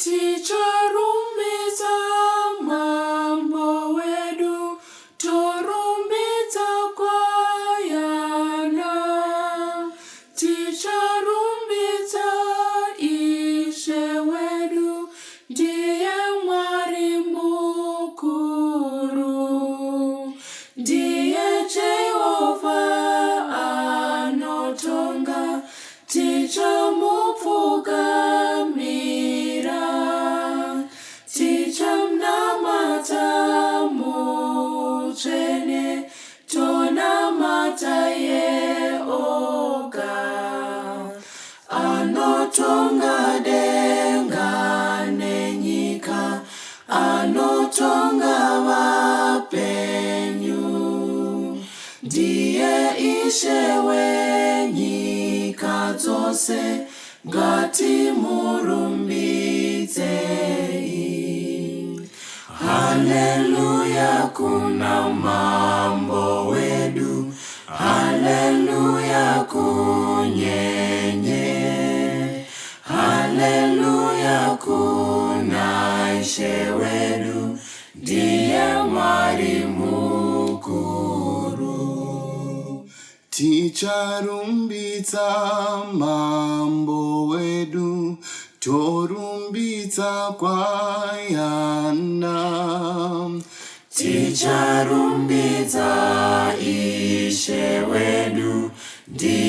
Ticharumbidza mambo wedu, torumbidza kwayana. Ticharumbidza Ishe wedu, ndiye Mwari mukuru. Ndiye Jehova anotonga, tichamupfugamira. Tichamnamata mutsvene, tonamata oga. Anotonga denga nenyika, anotonga vapenyu. Ndiye Ishe wenyika dzose, ngatimurumbidzei. Haleluya kuna mambo wedu, haleluya kunyenye. Haleluya kuna Ishe wedu, ndiye Mwari mukuru. Ticharumbidza mambo wedu, torumbidza kwayana. Ticharumbidza Ishe wedu, ndiye